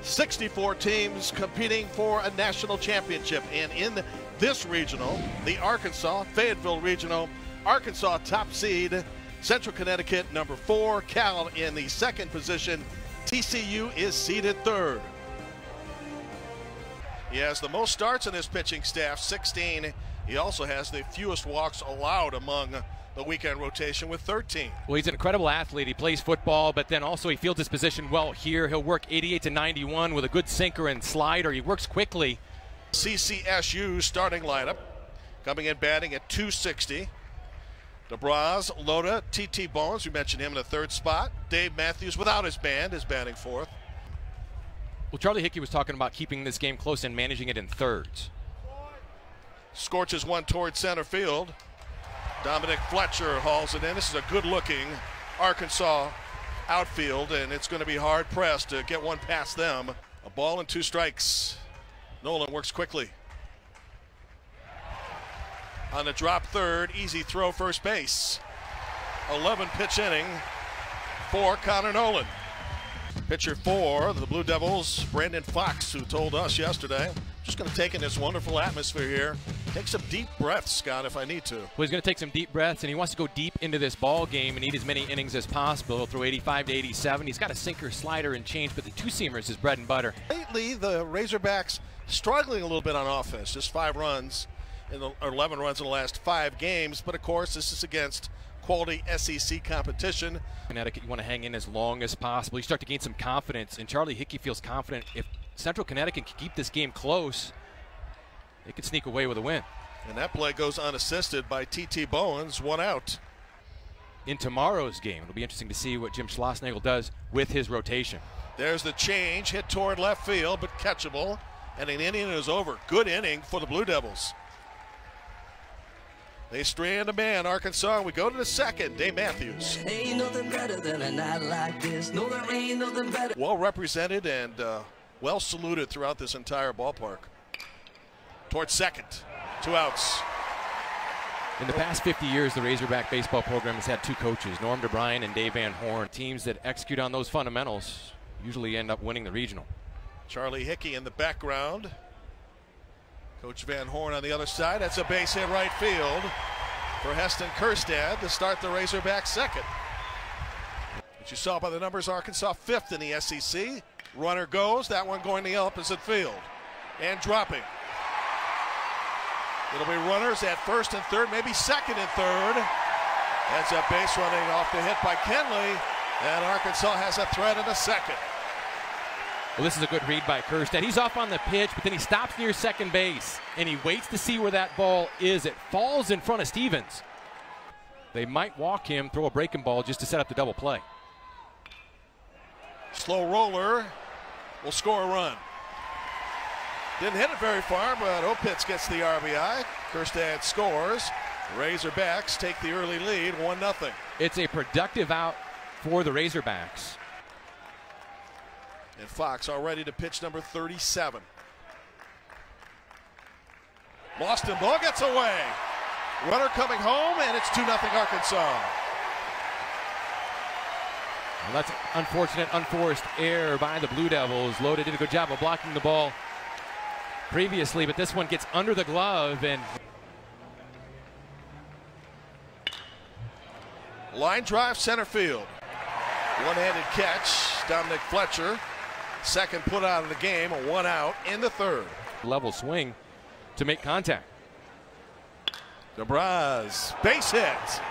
64 teams competing for a national championship. And in this regional, the Arkansas, Fayetteville regional, Arkansas top seed, Central Connecticut number 4, Cal in the second position, TCU is seeded third. He has the most starts in his pitching staff, 16. He also has the fewest walks allowed among the weekend rotation with 13. Well, he's an incredible athlete. He plays football, but then also he fields his position well here. He'll work 88 to 91 with a good sinker and slider. He works quickly. CCSU starting lineup coming in batting at 260. DeBraz, Loda, T.T. Bones, we mentioned him in the third spot. Dave Matthews, without his band, is batting fourth. Well, Charlie Hickey was talking about keeping this game close and managing it in thirds. Scorches one toward center field. Dominic Fletcher hauls it in. This is a good-looking Arkansas outfield, and it's going to be hard-pressed to get one past them. A ball and 2 strikes. Nolan works quickly. On the drop third, easy throw first base. 11-pitch inning for Connor Nolan. Pitcher for the Blue Devils, Brandon Fox, who told us yesterday, just going to take in this wonderful atmosphere here. Take some deep breaths, Scott, if I need to. Well, he's going to take some deep breaths, and he wants to go deep into this ball game and eat as many innings as possible. He'll throw 85 to 87. He's got a sinker, slider, and change, but the two-seamer is his bread and butter. Lately, the Razorbacks struggling a little bit on offense, just 5 runs, or 11 runs in the last 5 games. But, of course, this is against quality SEC competition. Connecticut, you want to hang in as long as possible. You start to gain some confidence, and Charlie Hickey feels confident if Central Connecticut can keep this game close, they could sneak away with a win. And that play goes unassisted by T.T. Bowens, 1 out. In tomorrow's game, it'll be interesting to see what Jim Schlossnagle does with his rotation. There's the change, hit toward left field, but catchable. And an inning is over. Good inning for the Blue Devils. They strand a man, Arkansas. We go to the second. Dave Matthews. Ain't nothing better than a night like this. No, there ain't nothing better. Well represented and well saluted throughout this entire ballpark. Towards second. 2 outs. In the past 50 years, the Razorback baseball program has had 2 coaches, Norm DeBryan and Dave Van Horn. Teams that execute on those fundamentals usually end up winning the regional. Charlie Hickey in the background. Coach Van Horn on the other side. That's a base hit right field for Heston Kerstad to start the Razorbacks second. But you saw by the numbers, Arkansas 5th in the SEC. Runner goes, that one going the opposite field and dropping. It'll be runners at first and third, maybe second and third. That's a base running off the hit by Kenley, and Arkansas has a threat in the second. Well, this is a good read by Kerstad. He's off on the pitch, but then he stops near second base, and he waits to see where that ball is. It falls in front of Stevens. They might walk him, throw a breaking ball just to set up the double play. Slow roller will score a run. Didn't hit it very far, but Opitz gets the RBI. Kerstad scores. Razorbacks take the early lead, 1-0. It's a productive out for the Razorbacks. And Fox all ready to pitch number 37. Boston ball gets away. Runner coming home, and it's 2-0 Arkansas. Well, that's unfortunate, unforced error by the Blue Devils. Loda did a good job of blocking the ball previously, but this one gets under the glove, and line drive center field. One-handed catch, Dominic Fletcher. Second put out of the game, 1 out in the third. Level swing to make contact. DeBraz, base hit.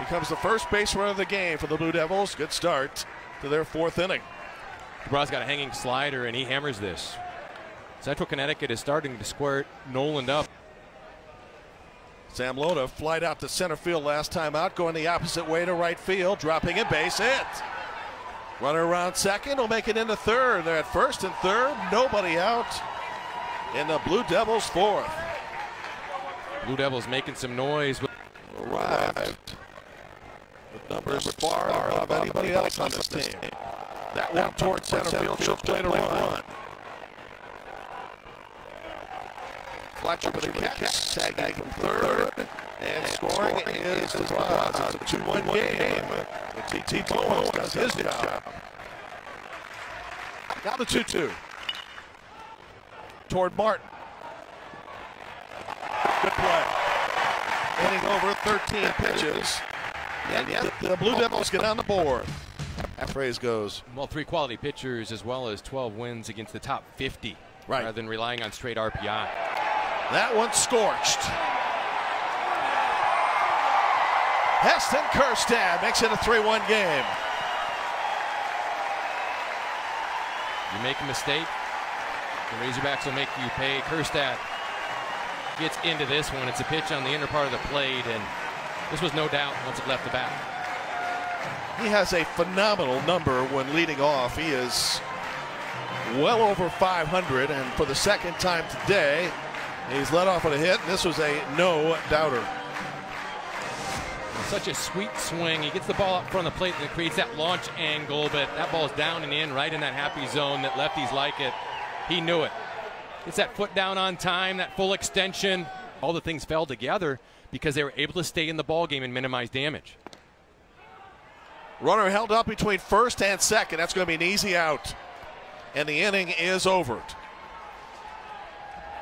Becomes the first base run of the game for the Blue Devils. Good start to their 4th inning. DeBraz got a hanging slider, and he hammers this. Central Connecticut is starting to square Nolan up. Sam Loda flied out to center field last time out, going the opposite way to right field, dropping a base hit. Runner around second will make it into third. They're at first and third, nobody out in the Blue Devils' 4th. Blue Devils making some noise. Arrived with numbers far above anybody else on this team. That one toward center field, she'll play to run. Fletcher with a catch, tagging from third, and scoring is DeBraz. It's a 2-1 game. T.T. Bowens does his job. Now the 2-2. toward Martin. Good play. Inning over, 13 pitches. And yet the Blue Devils get on the board. That phrase goes. Well, 3 quality pitchers as well as 12 wins against the top 50. Right. Rather than relying on straight RPI. That one scorched. Heston Kjerstad makes it a 3-1 game. You make a mistake, the Razorbacks will make you pay. Kjerstad gets into this one. It's a pitch on the inner part of the plate, and this was no doubt once it left the bat. He has a phenomenal number when leading off. He is well over 500, and for the second time today, he's led off with a hit. This was a no-doubter. Such a sweet swing. He gets the ball up front of the plate and it creates that launch angle, but that ball's down and in, right in that happy zone that lefties like it. He knew it. Gets that foot down on time, that full extension. All the things fell together because they were able to stay in the ball game and minimize damage. Runner held up between first and second. That's going to be an easy out. And the inning is over.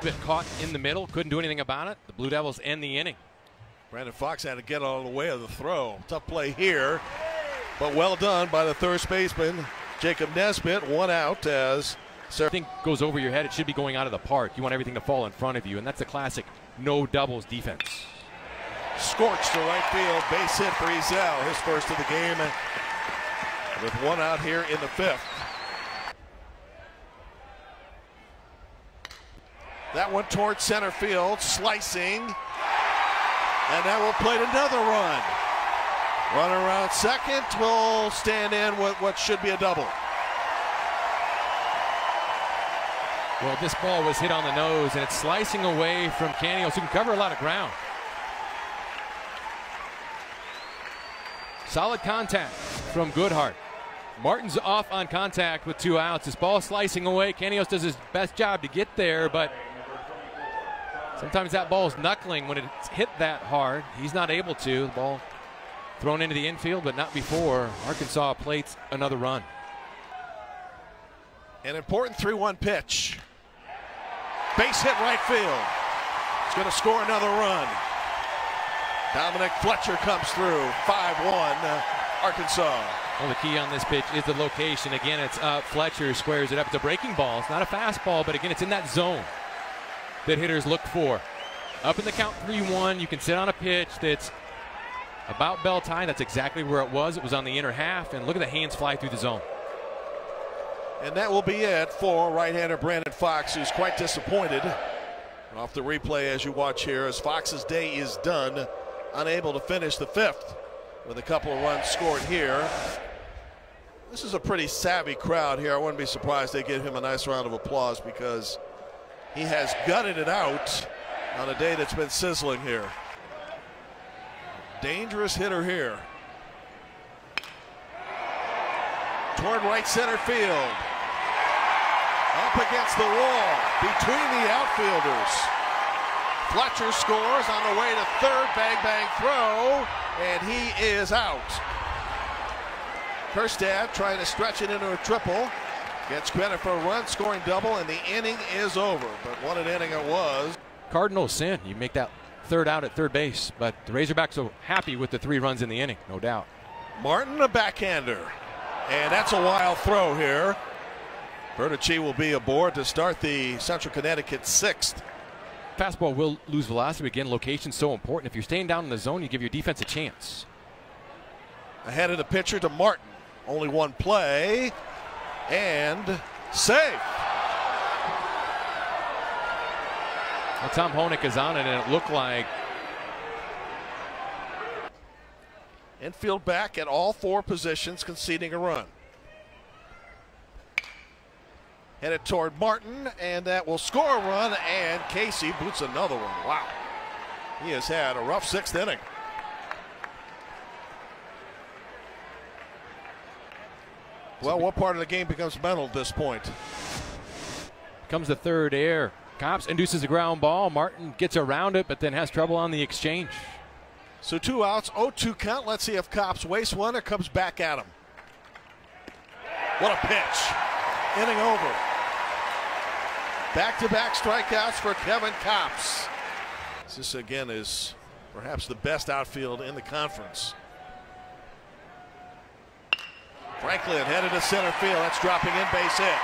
Bit caught in the middle, couldn't do anything about it. The Blue Devils end the inning. Brandon Fox had to get out of the way of the throw. Tough play here, but well done by the third baseman, Jacob Nesbitt. 1 out as everything goes over your head. It should be going out of the park. You want everything to fall in front of you, and that's a classic no doubles defense. Scorched to right field, base hit for Ezel, his first of the game, with 1 out here in the 5th. That one towards center field, slicing, and that will plate another run. Runner around second will stand in with what should be a double. Well, this ball was hit on the nose, and it's slicing away from Canios, who can cover a lot of ground. Solid contact from Goodhart. Martin's off on contact with 2 outs. This ball slicing away. Canios does his best job to get there, but sometimes that ball's knuckling when it's hit that hard. He's not able to. The ball thrown into the infield, but not before. Arkansas plates another run. An important 3-1 pitch. Base hit right field. It's going to score another run. Dominic Fletcher comes through. 5-1 Arkansas. Well, the key on this pitch is the location. Again, it's up. Fletcher squares it up. It's a breaking ball. It's not a fastball, but again, it's in that zone that hitters look for. Up in the count 3-1, you can sit on a pitch that's about bell time. That's exactly where it was. It was on the inner half, and look at the hands fly through the zone. And that will be it for right-hander Brandon Fox, who's quite disappointed. Off the replay as you watch here, as Fox's day is done, unable to finish the 5th with a couple of runs scored here. This is a pretty savvy crowd here. I wouldn't be surprised they give him a nice round of applause because he has gutted it out on a day that's been sizzling here. Dangerous hitter here. Toward right center field. Up against the wall between the outfielders. Fletcher scores on the way to third. Bang, bang, throw. And he is out. Kjerstad trying to stretch it into a triple. Gets credit for a run, scoring double, and the inning is over. But what an inning it was. Cardinal sin. You make that third out at third base, but the Razorbacks are happy with the 3 runs in the inning, no doubt. Martin, a backhander. And that's a wild throw here. Bertucci will be aboard to start the Central Connecticut 6th. Fastball will lose velocity. Again, location's so important. If you're staying down in the zone, you give your defense a chance. Ahead of the pitcher to Martin. Only 1 play. And safe. Well, Tom Honig is on it, and it looked like infield back at all 4 positions, conceding a run. Headed toward Martin, and that will score a run, and Casey boots another one. Wow. He has had a rough 6th inning. Well, what part of the game becomes mental at this point? Comes the third air. Copps induces a ground ball. Martin gets around it, but then has trouble on the exchange. So 2 outs, 0-2 count. Let's see if Copps wastes one or comes back at him. What a pitch. Inning over. Back-to-back strikeouts for Kevin Kopps. This again is perhaps the best outfield in the conference. Franklin headed to center field. That's dropping in, base hit.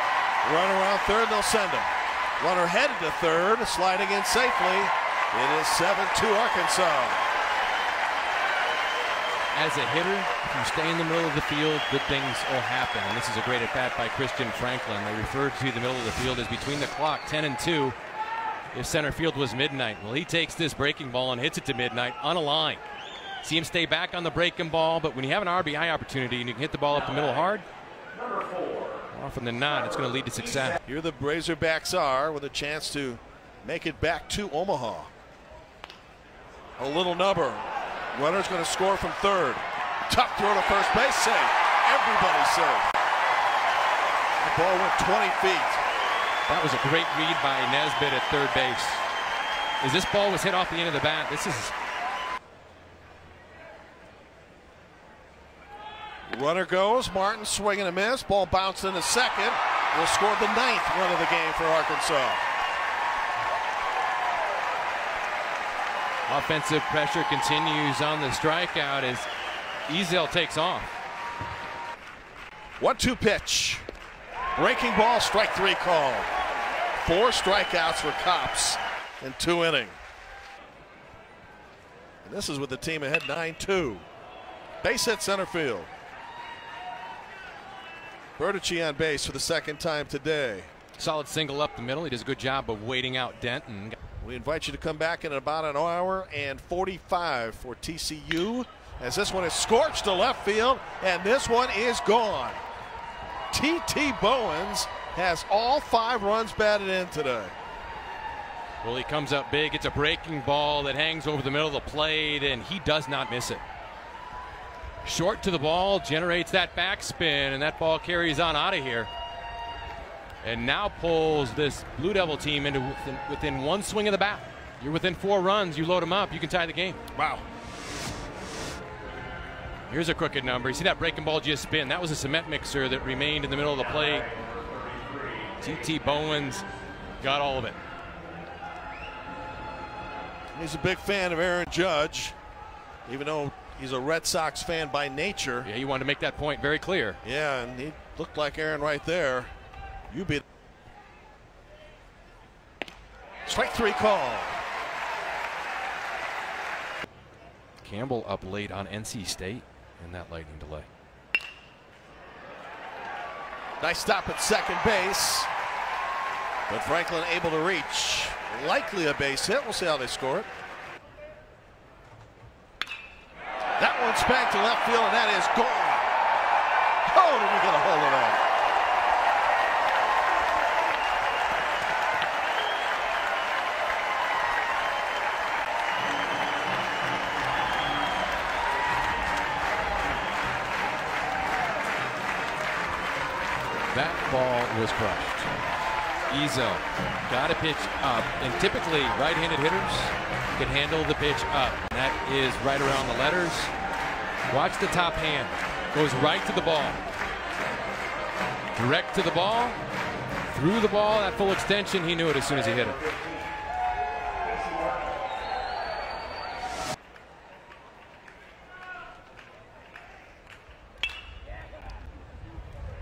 Runner around third, they'll send him. Runner headed to third, sliding in safely. It is 7-2 Arkansas. As a hitter, if you stay in the middle of the field, good things will happen. And this is a great at-bat by Christian Franklin. They referred to the middle of the field as between the clock, 10 and 2. If center field was midnight. Well, he takes this breaking ball and hits it to midnight on a line. See him stay back on the breaking ball, but when you have an RBI opportunity and you can hit the ball up the middle hard, more often than not, it's going to lead to success. Here the Razorbacks are with a chance to make it back to Omaha. A little number. Runner's going to score from third. Tough throw to first base, safe. Everybody's safe. The ball went 20 feet. That was a great read by Nesbitt at third base. As this ball was hit off the end of the bat, this is... Runner goes. Martin swing and a miss. Ball bounced into second. Will score the 9th run of the game for Arkansas. Offensive pressure continues on the strikeout as Ezel takes off. 1-2 pitch. Breaking ball, strike 3 call. 4 strikeouts for Kopps in 2 innings. And this is with the team ahead 9-2. Base hit center field. Bertucci on base for the 2nd time today. Solid single up the middle. He does a good job of waiting out Denton. We invite you to come back in about an hour and 45 for TCU, as this one is scorched to left field, and this one is gone. T.T. Bowens has all 5 runs batted in today. Well, he comes up big. It's a breaking ball that hangs over the middle of the plate, and he does not miss it. Short to the ball, generates that backspin, and that ball carries on out of here. And now pulls this Blue Devil team into within 1 swing of the bat. You're within 4 runs, you load them up, you can tie the game. Wow. Here's a crooked number. You see that breaking ball just spin? That was a cement mixer that remained in the middle of the plate. T.T. Bowens got all of it. He's a big fan of Aaron Judge, even though he's a Red Sox fan by nature. Yeah, he wanted to make that point very clear. Yeah, and he looked like Aaron right there. You beat. Strike 3 call. Campbell up late on NC State in that lightning delay. Nice stop at second base, but Franklin able to reach. Likely a base hit. We'll see how they score it. That one spanked to left field, and that is gone. Oh, did we get a hold of that? That ball was crushed. Ezel got a pitch up, and typically right-handed hitters can handle the pitch up. That is right around the letters. Watch the top hand. Goes right to the ball. Direct to the ball. Through the ball, that full extension, he knew it as soon as he hit it.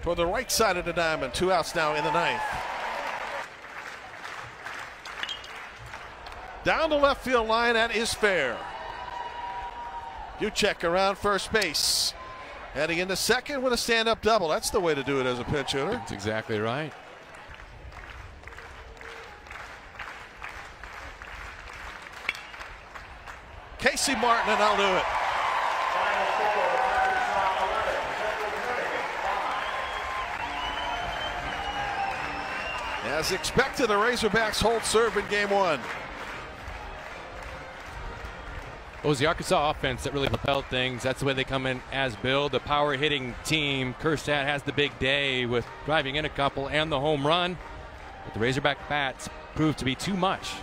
Toward the right side of the diamond. 2 outs now in the 9th. Down the left field line, that is fair. Buchek around first base. Heading into second with a stand-up double. That's the way to do it as a pinch hitter. That's exactly right. Casey Martin, and I'll do it. As expected, the Razorbacks hold serve in game 1. It was the Arkansas offense that really propelled things. That's the way they come in as build. The power hitting team. Kerstad has the big day with driving in a couple and the home run. But the Razorback bats proved to be too much